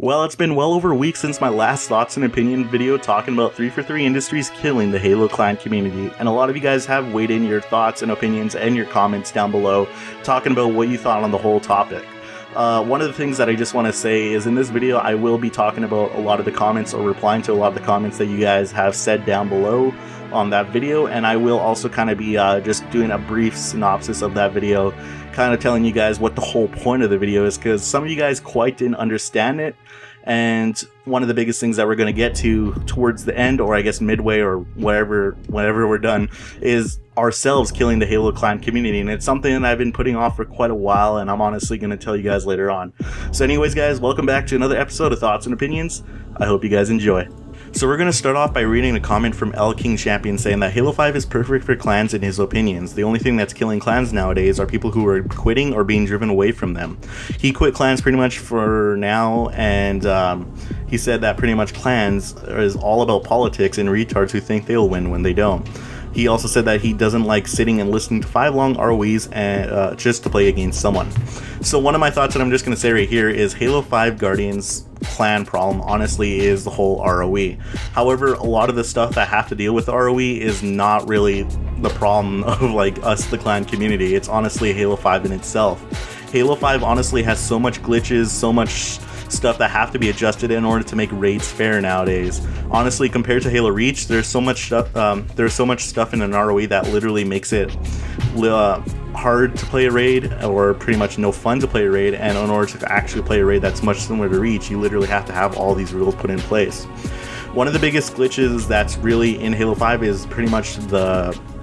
Well, it's been well over a week since my last thoughts and opinion video talking about 343 Industries killing the Halo clan community, and a lot of you guys have weighed in your thoughts and opinions and your comments down below talking about what you thought on the whole topic. One of the things that I just want to say is in this video I will be talking about a lot of the comments or replying to a lot of the comments that you guys have said down below on that video, and I will also kind of be just doing a brief synopsis of that video, kind of telling you guys what the whole point of the video is, because some of you guys quite didn't understand it. And one of the biggest things that we're going to get to towards the end, or I guess midway or whenever we're done, is ourselves killing the Halo clan community. And it's something that I've been putting off for quite a while, and I'm honestly going to tell you guys later on. So anyways guys, welcome back to another episode of Thoughts and Opinions. I hope you guys enjoy. So we're going to start off by reading a comment from L King Champion saying that Halo 5 is perfect for clans in his opinions. The only thing that's killing clans nowadays are people who are quitting or being driven away from them. He quit clans pretty much for now, and he said that pretty much clans is all about politics and retards who think they'll win when they don't. He also said that he doesn't like sitting and listening to 5 long ROEs and just to play against someone. So one of my thoughts that I'm just going to say right here is Halo 5 Guardians clan problem honestly is the whole ROE. However, a lot of the stuff that have to deal with ROE is not really the problem of like us, the clan community. It's honestly Halo 5 in itself. Halo 5 honestly has so much glitches, so much stuff that have to be adjusted in order to make raids fair nowadays. Honestly, compared to Halo Reach, there's so much stuff in an ROE that literally makes it hard to play a raid, or pretty much no fun to play a raid. And in order to actually play a raid that's much similar to Reach, you literally have to have all these rules put in place. One of the biggest glitches that's really in Halo 5 is pretty much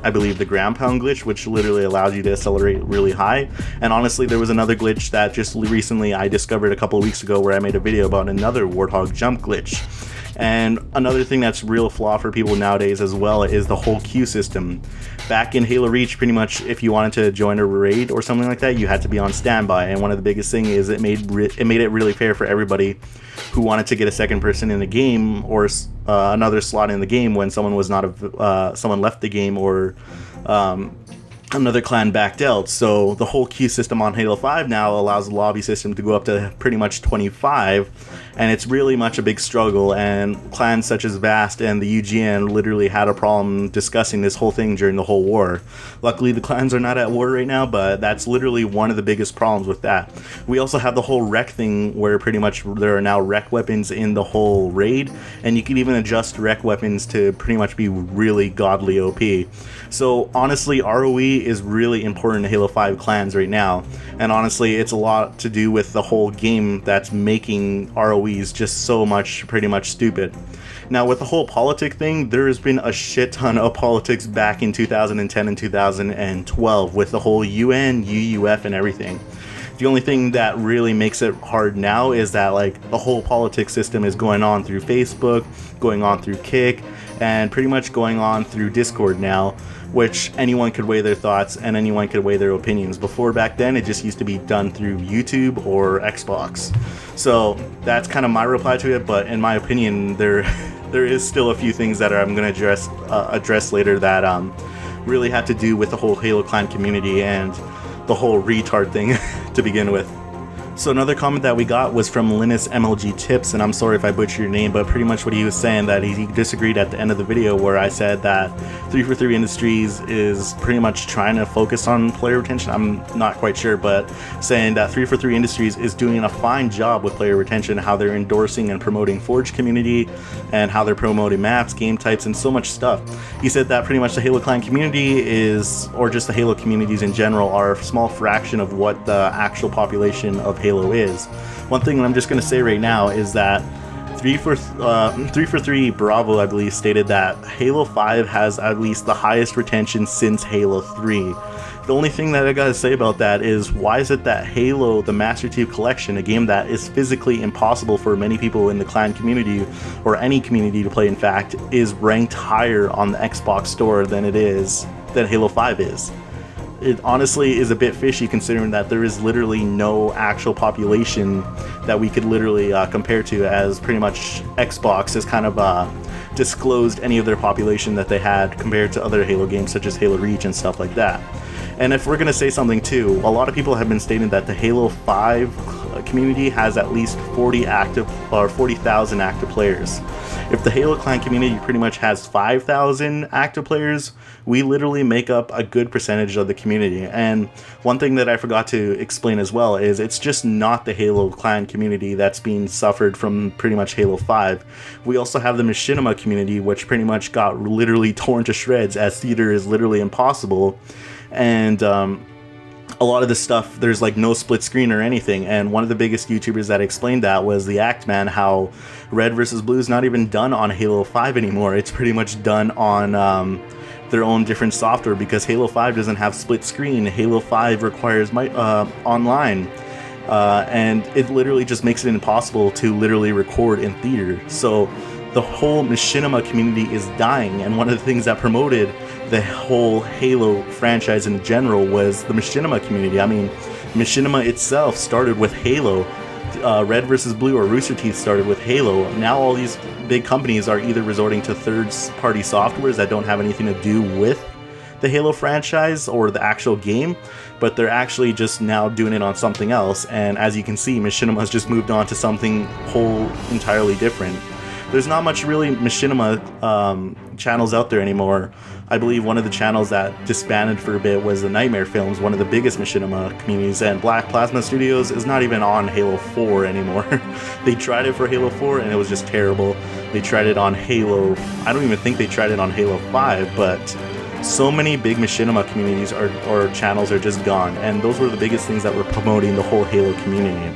I believe the ground pound glitch, which literally allows you to accelerate really high. And honestly, there was another glitch that just recently I discovered a couple of weeks ago where I made a video about another Warthog jump glitch. And another thing that's real flaw for people nowadays as well is the whole queue system. Back in Halo Reach, pretty much if you wanted to join a raid or something like that, you had to be on standby. And one of the biggest things is it made it really fair for everybody who wanted to get a second person in the game or another slot in the game when someone was not someone left the game or another clan backed out. So the whole queue system on Halo 5 now allows the lobby system to go up to pretty much 25, and it's really much a big struggle. And clans such as Vast and the UGN literally had a problem discussing this whole thing during the whole war. Luckily the clans are not at war right now, but that's literally one of the biggest problems with that. We also have the whole wreck thing where pretty much there are now wreck weapons in the whole raid, and you can even adjust wreck weapons to pretty much be really godly OP. So honestly, ROE is really important to Halo 5 clans right now, and honestly it's a lot to do with the whole game that's making ROEs just so much pretty much stupid. Now with the whole politic thing, there has been a shit ton of politics back in 2010 and 2012 with the whole UN, UUF and everything. The only thing that really makes it hard now is that like the whole politics system is going on through Facebook, going on through Kick, and pretty much going on through Discord now, which anyone could weigh their thoughts and anyone could weigh their opinions. Before, back then, it just used to be done through YouTube or Xbox. So that's kind of my reply to it, but in my opinion, there is still a few things that I'm going to address later that really have to do with the whole Halo clan community and the whole retard thing to begin with. So another comment that we got was from Linus MLG Tips, and I'm sorry if I butchered your name, but pretty much what he was saying, that he disagreed at the end of the video where I said that 343 Industries is pretty much trying to focus on player retention. I'm not quite sure, but saying that 343 Industries is doing a fine job with player retention, how they're endorsing and promoting Forge community, and how they're promoting maps, game types, and so much stuff. He said that pretty much the Halo clan community is, or just the Halo communities in general, are a small fraction of what the actual population of Halo is. One thing I'm just going to say right now is that 343 Bravo, I believe, stated that Halo 5 has at least the highest retention since Halo 3. The only thing that I gotta say about that is, why is it that Halo, the Master Chief Collection, a game that is physically impossible for many people in the clan community, or any community to play in fact, is ranked higher on the Xbox store than Halo 5 is? It honestly is a bit fishy, considering that there is literally no actual population that we could literally compare to, as pretty much Xbox has kind of disclosed any of their population that they had compared to other Halo games such as Halo Reach and stuff like that. And if we're going to say something too, a lot of people have been stating that the Halo 5 community has at least 40,000 active players. If the Halo clan community pretty much has 5,000 active players, we literally make up a good percentage of the community. And one thing that I forgot to explain as well is it's just not the Halo clan community that's being suffered from pretty much Halo 5. We also have the machinima community, which pretty much got literally torn to shreds, as theater is literally impossible. And a lot of this stuff, there's like no split screen or anything. And one of the biggest YouTubers that explained that was the Act Man, how Red versus Blue is not even done on Halo 5 anymore. It's pretty much done on their own different software, because Halo 5 doesn't have split screen. Halo 5 requires online. And it literally just makes it impossible to literally record in theater. So the whole machinima community is dying, and one of the things that promoted the whole Halo franchise in general was the machinima community. I mean, machinima itself started with Halo. Red vs. Blue or Rooster Teeth started with Halo. Now all these big companies are either resorting to third-party softwares that don't have anything to do with the Halo franchise or the actual game, but they're actually just now doing it on something else. And as you can see, Machinima's just moved on to something entirely different. There's not much really machinima channels out there anymore. I believe one of the channels that disbanded for a bit was the Nightmare Films, one of the biggest machinima communities, and Black Plasma Studios is not even on Halo 4 anymore. They tried it for Halo 4 and it was just terrible. They tried it on Halo, I don't even think they tried it on Halo 5, but so many big machinima communities or channels are just gone, and those were the biggest things that were promoting the whole Halo community.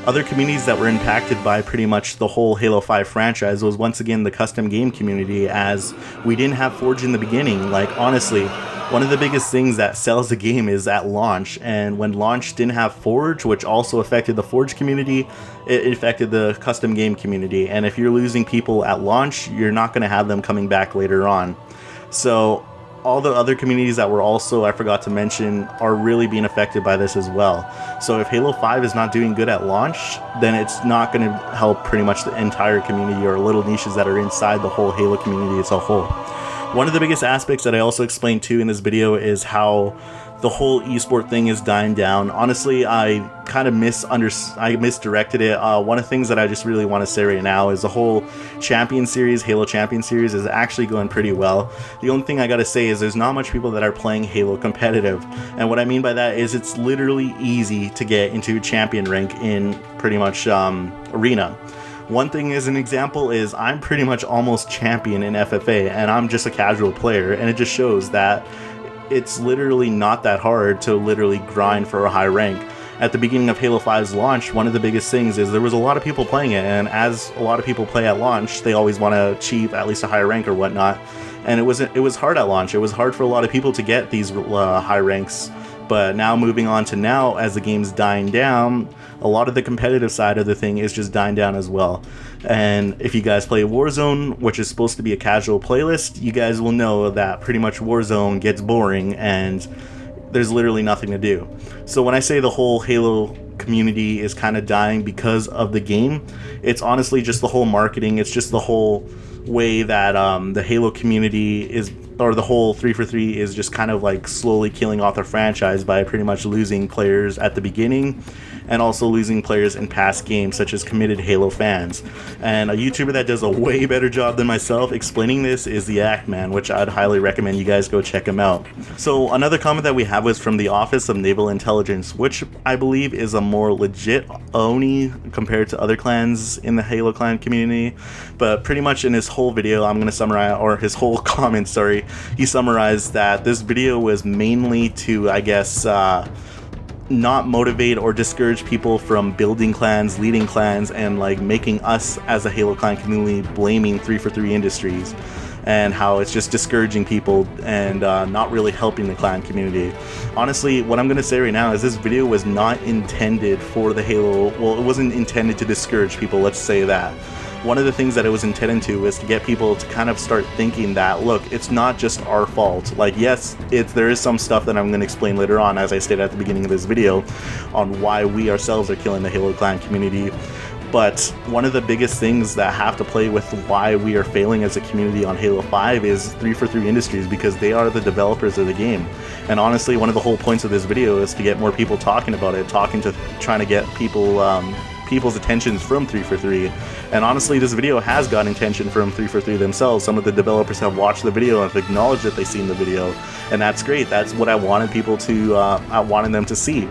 Other communities that were impacted by pretty much the whole Halo 5 franchise was once again the custom game community, as we didn't have Forge in the beginning. Like, honestly, one of the biggest things that sells the game is at launch, and when launch didn't have Forge, which also affected the Forge community, it affected the custom game community. And if you're losing people at launch, you're not going to have them coming back later on. So all the other communities that were also, I forgot to mention, are really being affected by this as well. So if Halo 5 is not doing good at launch, then it's not going to help pretty much the entire community or little niches that are inside the whole Halo community as a whole. One of the biggest aspects that I also explained too in this video is how the whole esport thing is dying down. Honestly, I kind of misdirected it. One of the things that I just really want to say right now is the whole Champion Series, Halo Champion Series, is actually going pretty well. The only thing I gotta say is there's not much people that are playing Halo competitive. And what I mean by that is it's literally easy to get into Champion rank in pretty much Arena. One thing as an example is I'm pretty much almost champion in FFA, and I'm just a casual player, and it just shows that it's literally not that hard to literally grind for a high rank. At the beginning of Halo 5's launch, one of the biggest things is there was a lot of people playing it, and as a lot of people play at launch, they always want to achieve at least a higher rank or whatnot. And it was hard at launch. It was hard for a lot of people to get these high ranks. But now moving on to now, as the game's dying down, a lot of the competitive side of the thing is just dying down as well. And if you guys play Warzone, which is supposed to be a casual playlist, you guys will know that pretty much Warzone gets boring and there's literally nothing to do. So when I say the whole Halo community is kind of dying because of the game, it's honestly just the whole marketing. It's just the whole way that the Halo community is, or the whole 343 is just kind of like slowly killing off the franchise by pretty much losing players at the beginning and also losing players in past games, such as committed Halo fans. And a YouTuber that does a way better job than myself explaining this is the Act Man, which I'd highly recommend you guys go check him out. So another comment that we have was from the Office of Naval Intelligence, which I believe is a more legit Oni compared to other clans in the Halo clan community. But pretty much in his whole video, I'm going to summarize, or his whole comment, sorry, he summarized that this video was mainly to, I guess, not motivate or discourage people from building clans, leading clans, and like making us as a Halo clan community blaming 343 Industries, and how it's just discouraging people and not really helping the clan community. Honestly, what I'm going to say right now is this video was not intended for the Halo, well, it wasn't intended to discourage people, let's say that. One of the things that it was intended to was to get people to kind of start thinking that, look, it's not just our fault. Like, yes, there is some stuff that I'm going to explain later on, as I stated at the beginning of this video, on why we ourselves are killing the Halo clan community. But one of the biggest things that have to play with why we are failing as a community on Halo 5 is 343 Industries, because they are the developers of the game. And honestly, one of the whole points of this video is to get more people talking about it, trying to get people's attentions from 343. And honestly, this video has gotten attention from 343 themselves. Some of the developers have watched the video and have acknowledged that they've seen the video, and that's great. That's what I wanted people to, I wanted them to see.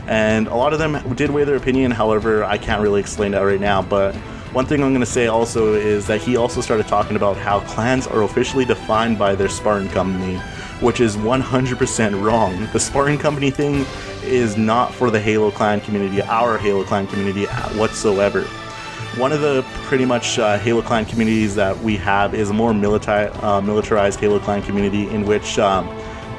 And a lot of them did weigh their opinion. However, I can't really explain that right now. But one thing I'm going to say also is that he also started talking about how clans are officially defined by their Spartan company, which is 100% wrong. The Spartan company thing is not for the Halo clan community, our Halo clan community whatsoever. One of the pretty much Halo clan communities that we have is a more militarized Halo clan community, in which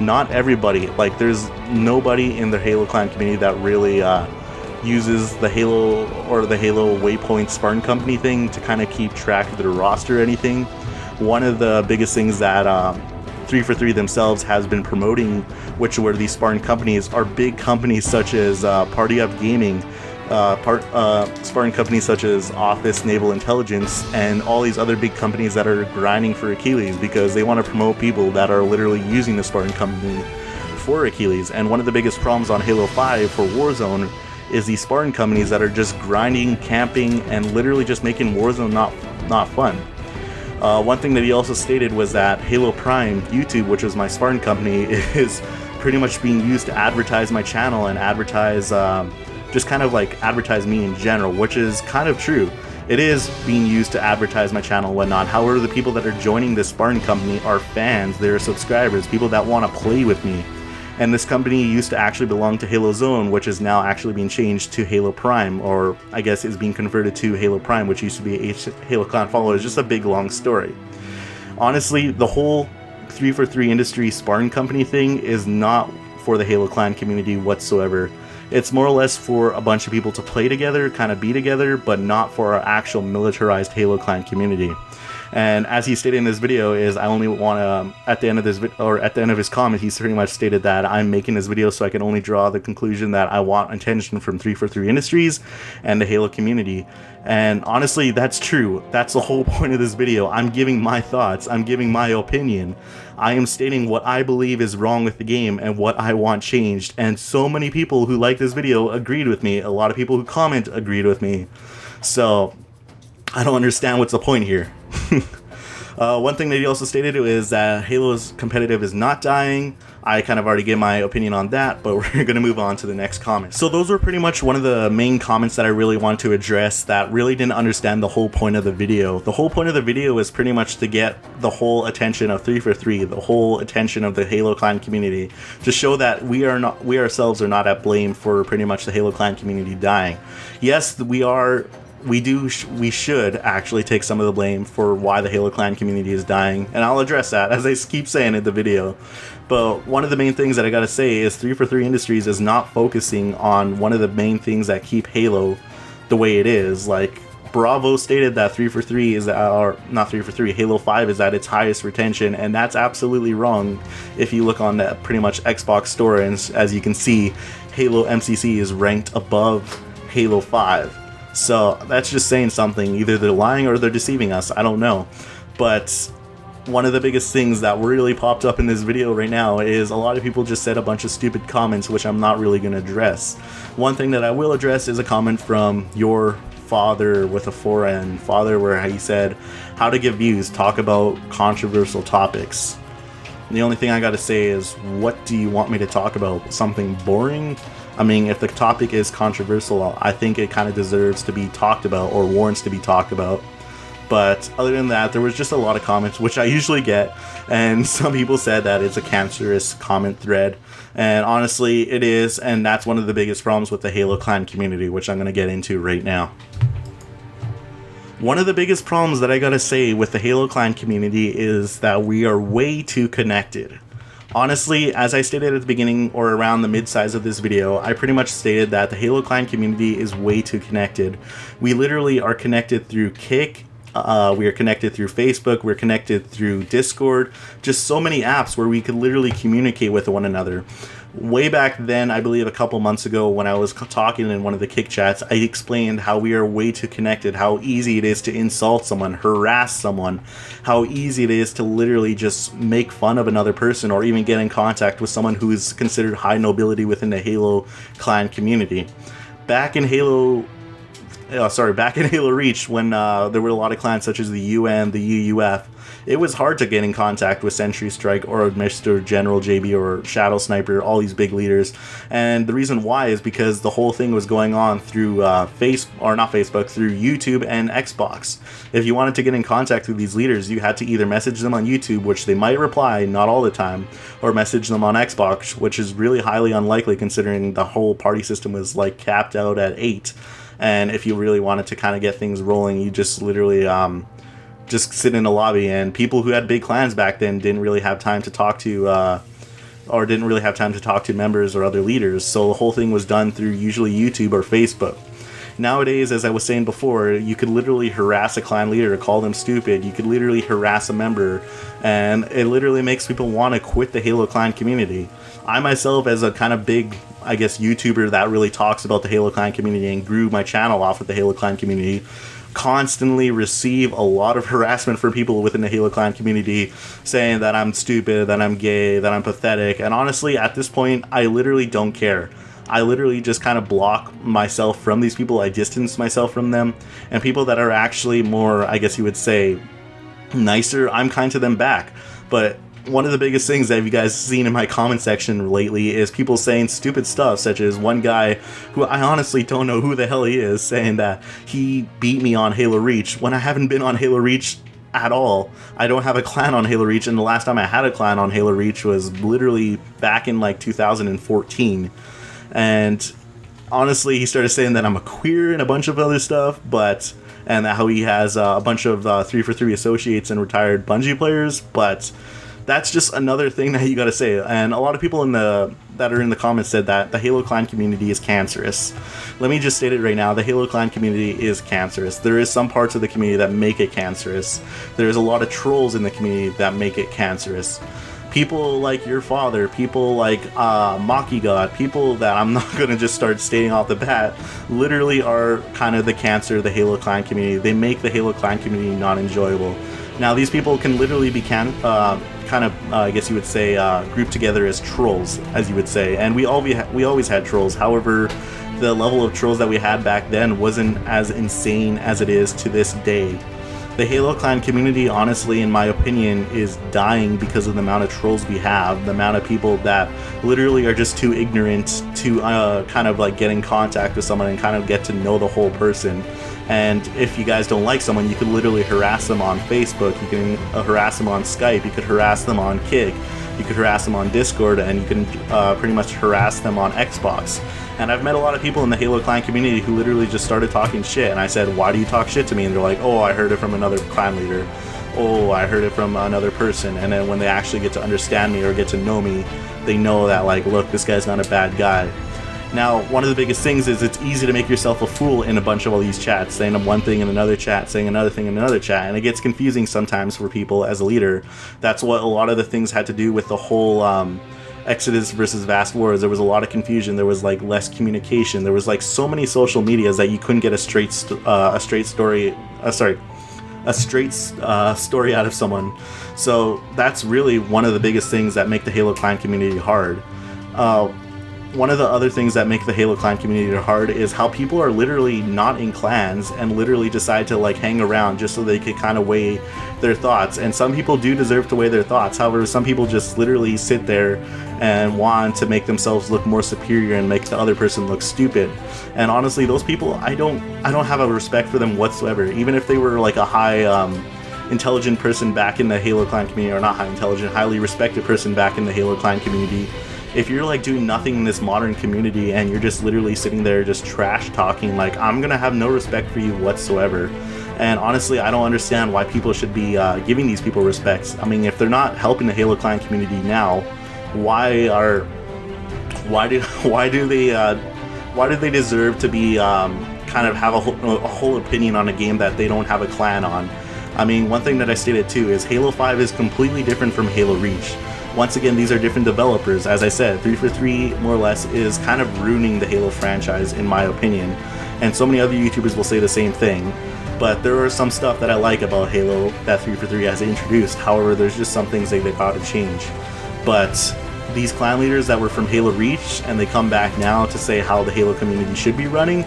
not everybody, like there's nobody in the Halo clan community that really uses the Halo or the Halo Waypoint Spartan Company thing to kind of keep track of their roster or anything. One of the biggest things that 343 themselves has been promoting, which were these Spartan companies, are big companies such as Party Up Gaming, Spartan companies such as Office Naval Intelligence, and all these other big companies that are grinding for Achilles, because they want to promote people that are literally using the Spartan company for Achilles. And one of the biggest problems on Halo 5 for Warzone is these Spartan companies that are just grinding, camping, and literally just making Warzone not fun. One thing that he also stated was that Halo Prime YouTube, which was my Spartan company, is pretty much being used to advertise my channel and advertise just kind of like advertise me in general, which is kind of true. It is being used to advertise my channel and whatnot. However, the people that are joining this Spartan company are fans, they're subscribers, people that want to play with me. And this company used to actually belong to Halo Zone, which is now actually being changed to Halo Prime, or I guess is being converted to Halo Prime, which used to be a Halo Clan follower. It's just a big long story. Honestly, the whole 343 Industry Spartan company thing is not for the Halo Clan community whatsoever. It's more or less for a bunch of people to play together, kind of be together, but not for our actual militarized Halo Clan community. And as he stated in this video, is I only want to, at the end of this or at the end of his comment, he's pretty much stated that I'm making this video so I can only draw the conclusion that I want attention from 343 Industries and the Halo community. And honestly, that's true. That's the whole point of this video. I'm giving my thoughts. I'm giving my opinion. I am stating what I believe is wrong with the game and what I want changed. And so many people who like this video agreed with me. A lot of people who comment agreed with me. So I don't understand what's the point here. One thing that he also stated is that Halo's competitive is not dying. I kind of already gave my opinion on that, but we're going to move on to the next comment. So those were pretty much one of the main comments that I really wanted to address that really didn't understand the whole point of the video. The whole point of the video is pretty much to get the whole attention of 343, the whole attention of the Halo Clan community, to show that we ourselves are not at blame for pretty much the Halo Clan community dying. Yes, we should actually take some of the blame for why the Halo Clan community is dying, and I'll address that as I keep saying in the video. But one of the main things that I gotta say is 343 Industries is not focusing on one of the main things that keep Halo the way it is. Like, Bravo stated that 343 is, or not 343, Halo 5 is at its highest retention, and that's absolutely wrong. If you look on that pretty much Xbox store, and as you can see, Halo MCC is ranked above Halo 5. So that's just saying something. Either they're lying or they're deceiving us. I don't know. But one of the biggest things that really popped up in this video right now is a lot of people just said a bunch of stupid comments, which I'm not really going to address. One thing that I will address is a comment from your father with a 4N, father, where he said, how to give views, talk about controversial topics. The only thing I got to say is, what do you want me to talk about? Something boring? I mean, if the topic is controversial, I think it kind of deserves to be talked about or warrants to be talked about. But other than that, there was just a lot of comments, which I usually get, and some people said that it's a cancerous comment thread. And honestly, it is, and that's one of the biggest problems with the Halo Clan community, which I'm going to get into right now. One of the biggest problems that I gotta say with the Halo Clan community is that we are way too connected. Honestly, as I stated at the beginning or around the mid-size of this video, I pretty much stated that the Halo Clan community is way too connected. We literally are connected through Kick, We are connected through Facebook. We're connected through Discord. Just so many apps where we could literally communicate with one another. Way back then, I believe a couple months ago, when I was talking in one of the Kick chats, I explained how we are way too connected, how easy it is to insult someone, harass someone, how easy it is to literally just make fun of another person or even get in contact with someone who is considered high nobility within the Halo clan community. Back in Halo Reach, when there were a lot of clans such as the UN, the UUF, it was hard to get in contact with Sentry Strike or Mr. General JB or Shadow Sniper, all these big leaders. And the reason why is because the whole thing was going on through through YouTube and Xbox. If you wanted to get in contact with these leaders, you had to either message them on YouTube, which they might reply, not all the time, or message them on Xbox, which is really highly unlikely considering the whole party system was like capped out at 8. And if you really wanted to kind of get things rolling, you just literally just sit in a lobby, and people who had big clans back then didn't really have time to talk to members or other leaders. So the whole thing was done through usually YouTube or Facebook. Nowadays, as I was saying before, you could literally harass a clan leader, call them stupid. You could literally harass a member, and it literally makes people want to quit the Halo clan community. I myself, as a kind of big, I guess, YouTuber that really talks about the Halo clan community and grew my channel off of the Halo clan community, constantly receive a lot of harassment from people within the Halo clan community saying that I'm stupid, that I'm gay, that I'm pathetic. And honestly, at this point, I literally don't care. I literally just kind of block myself from these people. I distance myself from them. And people that are actually more, I guess you would say, nicer, I'm kind to them back. But one of the biggest things that you guys seen in my comment section lately is people saying stupid stuff, such as one guy who I honestly don't know who the hell he is, saying that he beat me on Halo Reach when I haven't been on Halo Reach at all. I don't have a clan on Halo Reach, and the last time I had a clan on Halo Reach was literally back in like 2014. And honestly, he started saying that I'm a queer and a bunch of other stuff, and that how he has a bunch of 343 associates and retired Bungie players, but that's just another thing that you gotta say. And a lot of people that are in the comments said that the Halo clan community is cancerous. Let me just state it right now, the Halo clan community is cancerous. There is some parts of the community that make it cancerous. There's a lot of trolls in the community that make it cancerous. People like your father, people like Maki God, people that I'm not going to just start stating off the bat, literally are kind of the cancer of the Halo clan community. They make the Halo clan community not enjoyable. Now, these people can literally be I guess you would say, grouped together as trolls, as you would say. And we always had trolls. However, the level of trolls that we had back then wasn't as insane as it is to this day. The Halo clan community, honestly, in my opinion, is dying because of the amount of trolls we have, the amount of people that literally are just too ignorant to kind of like get in contact with someone and kind of get to know the whole person. And if you guys don't like someone, you can literally harass them on Facebook, you can harass them on Skype, you could harass them on Kick, you could harass them on Discord, and you can pretty much harass them on Xbox. And I've met a lot of people in the Halo clan community who literally just started talking shit, and I said, why do you talk shit to me? And they're like, oh, I heard it from another clan leader. Oh, I heard it from another person. And then when they actually get to understand me or get to know me, they know that, like, look, this guy's not a bad guy. Now, one of the biggest things is it's easy to make yourself a fool in a bunch of all these chats, saying one thing in another chat, saying another thing in another chat, and it gets confusing sometimes for people as a leader. That's what a lot of the things had to do with the whole Exodus versus Vast Wars. There was a lot of confusion, there was like less communication, there was like so many social medias that you couldn't get a straight story out of someone. So that's really one of the biggest things that make the Halo clan community hard. One of the other things that make the Halo clan community hard is how people are literally not in clans and literally decide to like hang around just so they could kind of weigh their thoughts. And some people do deserve to weigh their thoughts. However, some people just literally sit there and want to make themselves look more superior and make the other person look stupid. And honestly, those people, I don't have a respect for them whatsoever. Even if they were like a high intelligent person back in the Halo clan community, or not high intelligent, highly respected person back in the Halo clan community, if you're like doing nothing in this modern community and you're just literally sitting there just trash talking, like, I'm gonna have no respect for you whatsoever. And honestly, I don't understand why people should be giving these people respects. I mean, if they're not helping the Halo clan community now, why do they deserve to be kind of have a whole opinion on a game that they don't have a clan on? I mean, one thing that I stated too is Halo 5 is completely different from Halo Reach. Once again, these are different developers. As I said, 343 more or less is kind of ruining the Halo franchise in my opinion, and so many other YouTubers will say the same thing. But there are some stuff that I like about Halo that 343 has introduced. However, there's just some things they've got to change. But these clan leaders that were from Halo Reach and they come back now to say how the Halo community should be running,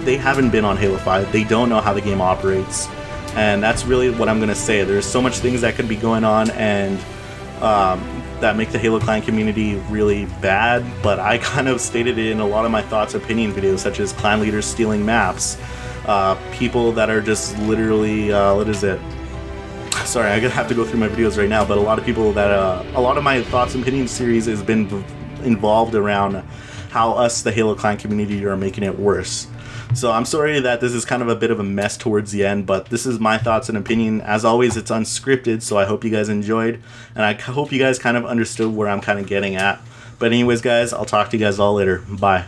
they haven't been on Halo 5. They don't know how the game operates. And that's really what I'm going to say. There's so much things that could be going on and that make the Halo clan community really bad, but I kind of stated it in a lot of my thoughts opinion videos, such as clan leaders stealing maps, people that are just literally, what is it? Sorry, I'm gonna have to go through my videos right now, but a lot of people that, a lot of my thoughts and opinion series has been involved around how us, the Halo clan community, are making it worse. So I'm sorry that this is kind of a bit of a mess towards the end, but this is my thoughts and opinion. As always, it's unscripted, so I hope you guys enjoyed, and I hope you guys kind of understood where I'm kind of getting at. But anyways, guys, I'll talk to you guys all later. Bye.